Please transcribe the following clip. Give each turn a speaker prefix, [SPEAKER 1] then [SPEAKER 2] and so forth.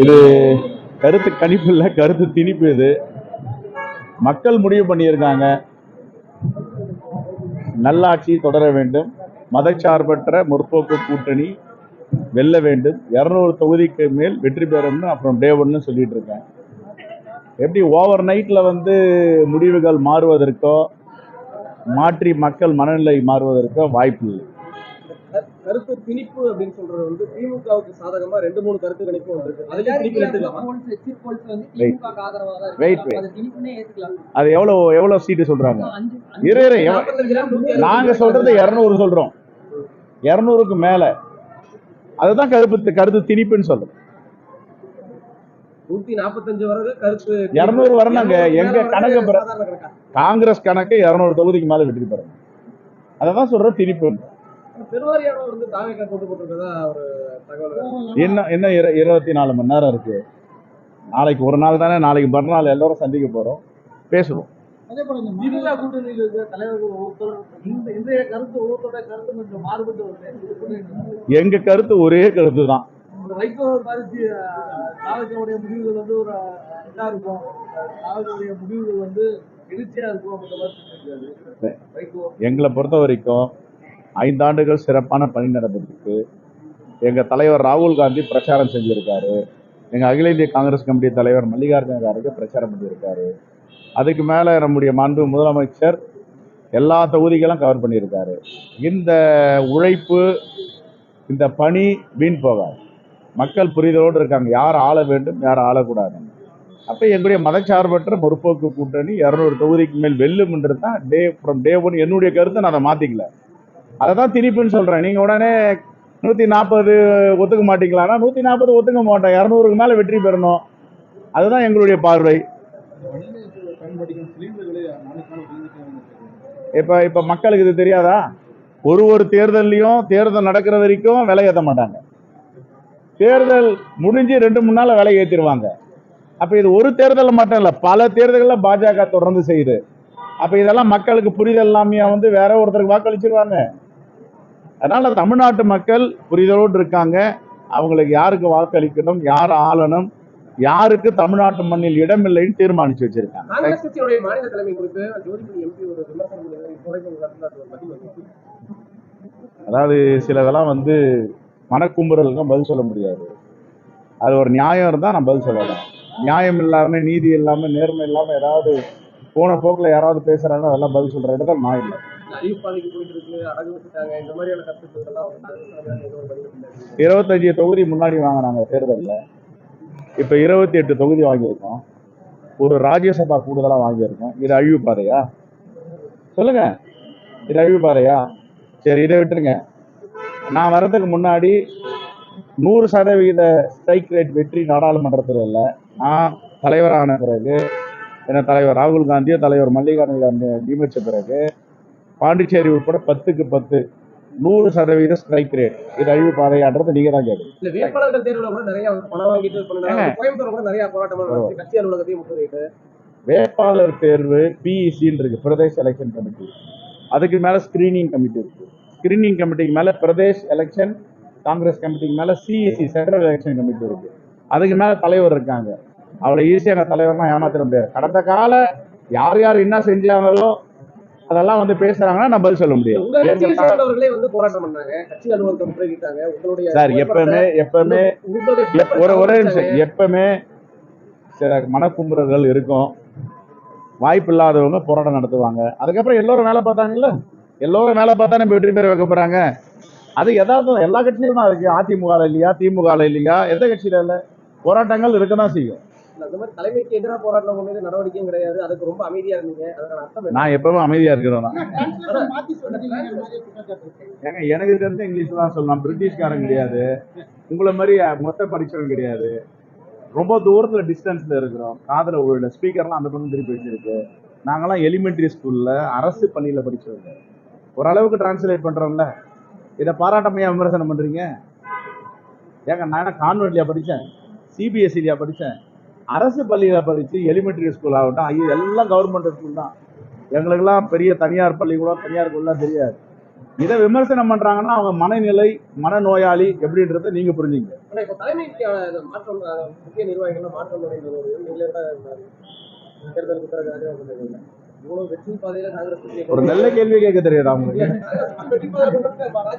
[SPEAKER 1] இது கருத்து கணிப்பு இல்ல, கருத்து திணிப்பு. இது மக்கள் முடிவு பண்ணியிருக்காங்க. நல்லாட்சி தொடர வேண்டும், மதச்சார்பற்ற முற்போக்கு கூட்டணி வெல்ல வேண்டும், 200 தொகுதிக்கு மேல் வெற்றி பெறும்னு அப்புறம் டே ஒன்னு சொல்லிட்டு இருக்கேன். எப்படி ஓவர் நைட்ல முடிவுகள் மாறுவதற்கோ மாற்றி மக்கள் மனநிலை மாறுவதற்கோ வாய்ப்பு இல்லை.
[SPEAKER 2] கருத்து திணிப்பு அப்படின்னு சொல்றது திமுகவுக்கு சாதகமா 2-3 கருத்து கணிப்பு வந்திருக்கு.
[SPEAKER 1] அது எவ்வளவு சீட்டு சொல்றாங்க? நாங்க சொல்றது 200 சொல்றோம், 200க்கு மேல. அதுதான் கருத்து திணிப்புன்னு சொல்றோம்.
[SPEAKER 2] 145 வரை கருத்து
[SPEAKER 1] 200 வரணுங்க. எங்க கணக்கு காங்கிரஸ் கணக்கு 200 தொகுதிக்கு மேல வெற்றி பெறும். அதான் சொல்ற திணிப்பு. என்ன 24 மணி நேரம் இருக்கு. நாளைக்கு ஒரு நாள் தானே, நாளைக்கு மறுநாள் எல்லாரும் சந்திக்க போறோம், பேசுவோம்.
[SPEAKER 3] அதே போல இந்த திமுக கூட்டணியில் இருக்கிற தலைவர்கள் இன்றைய கருத்து ஒவ்வொருத்தருடைய கருத்து கொஞ்சம் மாறுபட்டு வருது.
[SPEAKER 1] எங்க கருத்து ஒரே கருத்து தான்.
[SPEAKER 3] வைகோ பாதிச்சு தாவகவுடைய முடிவுகள் ஒரு இதா இருக்கும், தாவகவுடைய முடிவுகள் எழுச்சியா இருக்கும்.
[SPEAKER 1] எங்களை பொறுத்த வரைக்கும் 5 ஆண்டுகள் சிறப்பான பணி நடந்திருக்கு. எங்க தலைவர் ராகுல் காந்தி பிரச்சாரம் செஞ்சிருக்காரு. எங்க அகில இந்திய காங்கிரஸ் கமிட்டி தலைவர் மல்லிகார்ஜுன கார்கே பிரச்சாரம் பண்ணியிருக்காரு. அதுக்கு மேல நம்முடைய மாண்பு முதலமைச்சர் எல்லா தொகுதிகளும் கவர் பண்ணியிருக்காரு. இந்த உழைப்பு, இந்த பணி வீண் போகாது. மக்கள் புரிதலோடு இருக்காங்க, யார் ஆள வேண்டும், யார் ஆளக்கூடாது. அப்ப எங்களுடைய மதச்சார்பற்ற முற்போக்கு கூட்டணி 200 தொகுதிக்கு மேல் வெல்லும்ன்றது தான் டே ஒன் என்னுடைய கருத்தை. நான் அதை மாத்திக்கல, அதை தான் திணிப்புன்னு சொல்றேன். நீங்க உடனே 140 ஒத்துக்க மாட்டீங்களான்னா 140 ஒத்துக்க மாட்டோம், 200க்கு மேல வெற்றி பெறணும். அதுதான் எங்களுடைய பார்வை. இப்ப மக்களுக்கு இது தெரியாதா? ஒரு தேர்தலையும் தேர்தல் நடக்கிற வரைக்கும் விலை ஏற்ற மாட்டாங்க, தேர்தல் முடிஞ்சு 2-3 நாள் விலை ஏற்றிடுவாங்க. அப்ப இது ஒரு தேர்தல் மட்டும் இல்ல, பல தேர்தல்கள் பாஜக தொடர்ந்து செய்யுது. அப்ப இதெல்லாம் மக்களுக்கு புரிதல் இல்லாம வேற ஒருத்தருக்கு வாக்களிச்சிருவாங்க. அதனால தமிழ்நாட்டு மக்கள் புரிதலோடு இருக்காங்க. அவங்களுக்கு யாருக்கு வாக்களிக்கணும், யார் ஆளணும், யாருக்கு தமிழ்நாட்டு மண்ணில் இடம் இல்லைன்னு தீர்மானிச்சு வச்சிருக்காங்க. அதாவது சிலதெல்லாம் மனக்கும்புறதுக்கு பதில் சொல்ல முடியாது. அது ஒரு நியாயம் இருந்தா நான் பதில் சொல்லலாம். நியாயம் இல்லாம, நீதி இல்லாம, நேர்மை இல்லாம ஏதாவது போன போக்குல யாராவது பேசுறாங்கன்னா அதெல்லாம் பதில் சொல்ற இடத்துல நான் இல்லை. 25 தொகுதி முன்னாடி வாங்கினாங்க தேர்தலில், இப்ப 28 தொகுதி வாங்கியிருக்கோம், ஒரு ராஜ்யசபா கூடுதலா வாங்கியிருக்கோம். இது அழிவு பாதையா? சொல்லுங்க, இது அழிவு பாதையா? சரி, இதை விட்டுருங்க. நான் வர்றதுக்கு முன்னாடி 100% ஸ்ட்ரைக் ரேட் வெற்றி நாடாளுமன்றத்தில் இல்லை. நான் தலைவரான பிறகு, என்ன தலைவர் ராகுல் காந்தியோ தலைவர் மல்லிகார்ஜுன காந்தியோ நியமிச்ச பிறகு பாண்டிச்சேரி உட்பட 10க்கு 10 100% ஸ்ட்ரைக் ரேட். இது அழிவு பாதையான்றது நீங்க தான் கேட்கணும். வேட்பாளர் தேர்வு பிஇசின்னு இருக்கு, பிரதேஷ் எலெக்ஷன் கமிட்டி. அதுக்கு மேல ஸ்கிரீனிங் கமிட்டி இருக்கு. ஸ்கிரீனிங் கமிட்டிக்கு மேல பிரதேஷ் எலெக்ஷன் காங்கிரஸ் கமிட்டிக்கு மேல சிஇசி சென்ட்ரல் எலெக்ஷன் கமிட்டி இருக்கு. அதுக்கு மேல தலைவர் இருக்காங்க. அவளை ஈஸியான தலைவர்லாம் ஏமாத்திர முடியாது. கடந்த கால யார் யார் என்ன செஞ்சாங்களோ அதெல்லாம் பேசுறாங்கன்னா நான் பதில் சொல்ல முடியாது. சார், எப்பவுமே சில மனக்குமுறல்கள் இருக்கும். வாய்ப்பு இல்லாதவங்க போராட்டம் நடத்துவாங்க. அதுக்கப்புறம் எல்லோரும் வேலை பார்த்தாங்கல்ல, எல்லோரும் வேலை பார்த்தா நம்ம வெற்றி பெற வைக்க போறாங்க. அது எதாவது எல்லா கட்சியிலும் தான் இருக்கு. அதிமுக இல்லையா, திமுக இல்லையா, எந்த கட்சியில இல்ல, போராட்டங்கள் இருக்கதான் செய்யும்.
[SPEAKER 2] தலைமைக்கு எதிராக போராட்டம் நடவடிக்கையும் கிடையாது. அதுக்கு ரொம்ப அமைதியா இருந்தீங்க.
[SPEAKER 1] நான் எப்பவும் அமைதியா இருக்கிறேன். எனக்கு தெரிஞ்ச இங்கிலீஷ் தான் சொல்லலாம். பிரிட்டிஷ்காரன் கிடையாது, உங்களை மாதிரி மொத்த படிச்சவன் கிடையாது. ரொம்ப தூரத்துல டிஸ்டன்ஸ்ல இருக்கிறோம். காதல உள்ள ஸ்பீக்கர்லாம் அந்த பக்கம் திருப்பி வச்சிருக்கு. நாங்கெல்லாம் எலிமெண்டரி ஸ்கூல்ல அரசு பள்ளியில படிச்சவங்க. ஓரளவுக்கு டிரான்ஸ்லேட் பண்றோம்ல, இதை பாராட்டமையா விமர்சனம் பண்றீங்க? ஏங்க, நான் கான்வென்ட்லயா படித்தேன், சிபிஎஸ்சிலியா படித்தேன், அரசு பள்ளியில் படித்து எலிமெண்டரி ஸ்கூல் ஆகட்டும், எல்லாம் கவர்மெண்ட் ஸ்கூல் தான். எங்களுக்கெல்லாம் பெரிய தனியார் பள்ளிக்கூடம், தனியார் ஸ்கூல்லாம் தெரியாது. இதை விமர்சனம் பண்றாங்கன்னா அவங்க மனநிலை மனநோயாளி எப்படின்றத நீங்க புரிஞ்சுங்க.
[SPEAKER 2] ஆனா இப்ப தலைமைக்கான மாற்றம் முக்கிய நிர்வாகிகள் மாற்றம் அடைந்தது தேர்தலுக்கு பிறகு அறிமுகப்பட்டது. இவ்வளவு வெற்றி பாதையில காங்கிரஸ்
[SPEAKER 1] ஒரு நல்ல கேள்வி கேட்க தெரியாது அவங்களுக்கு.
[SPEAKER 2] வெற்றி பாதை